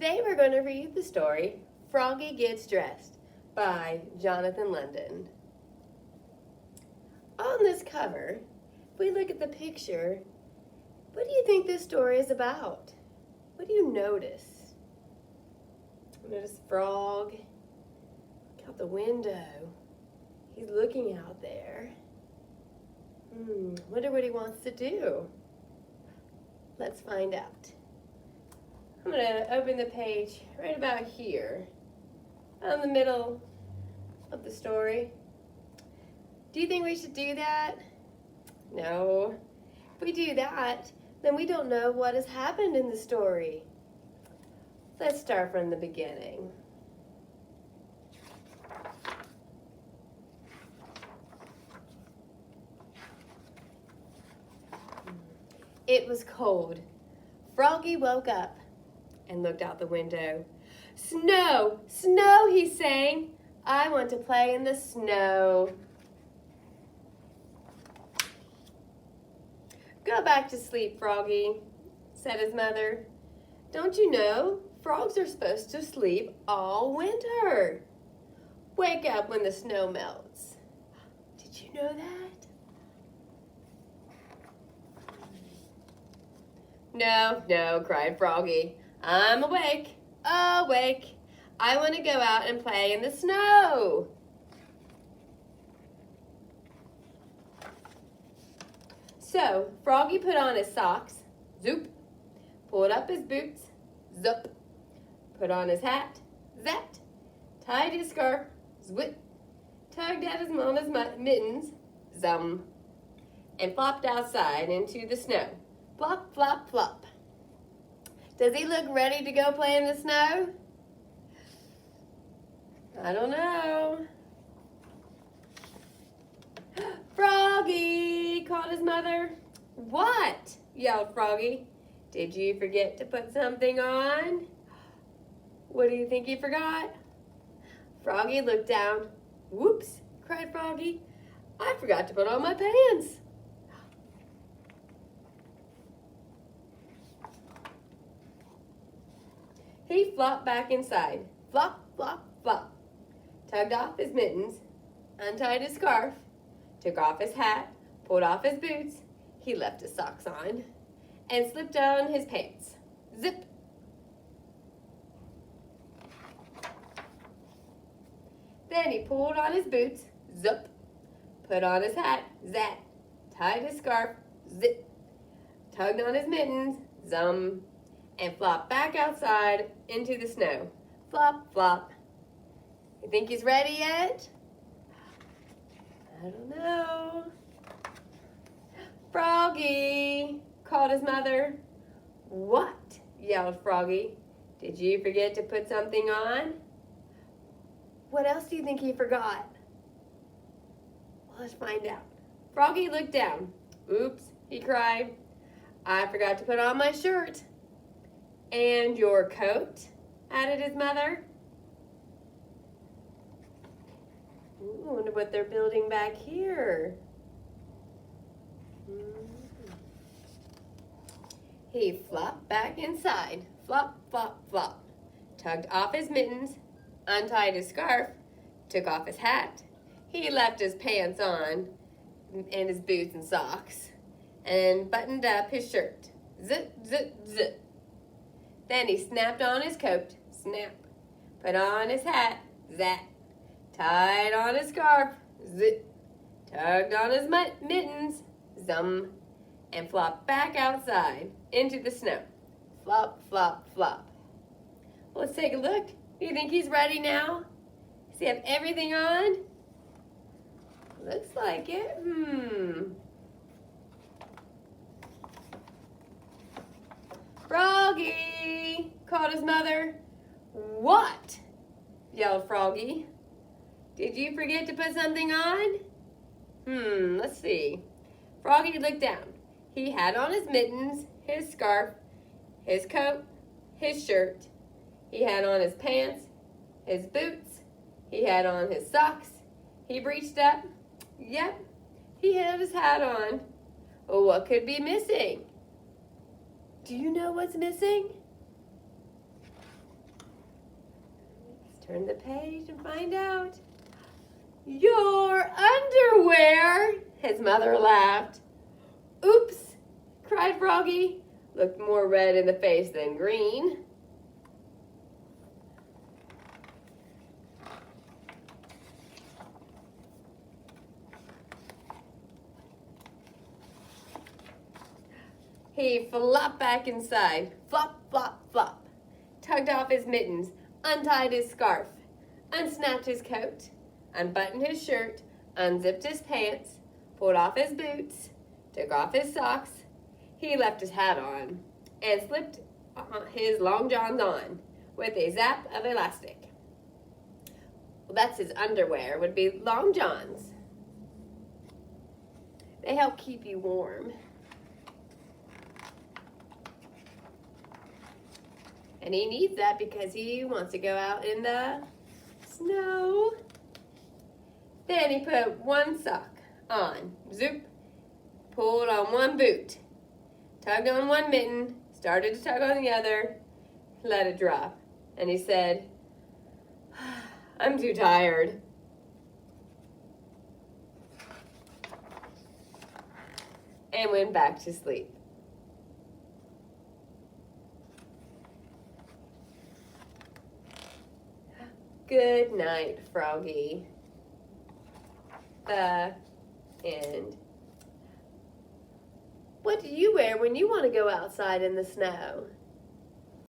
Today we're going to read the story Froggy Gets Dressed by Jonathan London. On this cover, if we look at the picture, what do you think this story is about? What do you notice? Notice Frog. Look out the window. He's looking out there. Wonder what he wants to do. Let's find out. I'm going to open the page right about here, in the middle of the story. Do you think we should do that? No. If we do that, then we don't know what has happened in the story. Let's start from the beginning. It was cold. Froggy woke up and looked out the window. Snow, snow, he sang. I want to play in the snow. Go back to sleep, Froggy, said his mother. Don't you know, frogs are supposed to sleep all winter. Wake up when the snow melts. Did you know that? No, no, cried Froggy. I'm awake, awake. I want to go out and play in the snow. So Froggy put on his socks, zoop, pulled up his boots, zup, put on his hat, zat, tied his scarf, zwit, tugged at his mama's mittens, zum, and flopped outside into the snow. Flop, flop, flop. Does he look ready to go play in the snow? I don't know. Froggy, called his mother. What? Yelled Froggy. Did you forget to put something on? What do you think he forgot? Froggy looked down. Whoops, cried Froggy. I forgot to put on my pants. He flopped back inside. Flop, flop, flop. Tugged off his mittens, untied his scarf, took off his hat, pulled off his boots. He left his socks on and slipped on his pants. Zip. Then he pulled on his boots. Zup. Put on his hat. Zat. Tied his scarf. Zip. Tugged on his mittens. Zum. And flopped back outside into the snow. Flop, flop. You think he's ready yet? I don't know. Froggy, called his mother. What? Yelled Froggy. Did you forget to put something on? What else do you think he forgot? Well, let's find out. Froggy looked down. Oops, he cried. I forgot to put on my shirt. And your coat? Added his mother. Ooh, I wonder what they're building back here. He flopped back inside. Flop, flop, flop. Tugged off his mittens, untied his scarf, took off his hat. He left his pants on and his boots and socks and buttoned up his shirt. Zip, zip, zip. Then he snapped on his coat, snap, put on his hat, zap, tied on his scarf, zip, tugged on his mittens, zum, and flopped back outside into the snow. Flop, flop, flop. Well, let's take a look. Do you think he's ready now? Does he have everything on? Looks like it. Froggy, called his mother. What? Yelled Froggy. Did you forget to put something on? Let's see. Froggy looked down. He had on his mittens, his scarf, his coat, his shirt. He had on his pants, his boots. He had on his socks. He reached up. Yep, he had his hat on. Well, what could be missing? Do you know what's missing? Turn the page and find out. Your underwear, his mother laughed. Oops, cried Froggy, looked more red in the face than green. He flopped back inside, flop, flop, flop, tugged off his mittens, untied his scarf, unsnapped his coat, unbuttoned his shirt, unzipped his pants, pulled off his boots, took off his socks. He left his hat on and slipped his long johns on with a zap of elastic. Well, that's his underwear, would be long johns. They help keep you warm. And he needs that because he wants to go out in the snow. Then he put one sock on, zoop, pulled on one boot, tugged on one mitten, started to tug on the other, let it drop. And he said, I'm too tired. And went back to sleep. Good night, Froggy. The end. What do you wear when you want to go outside in the snow?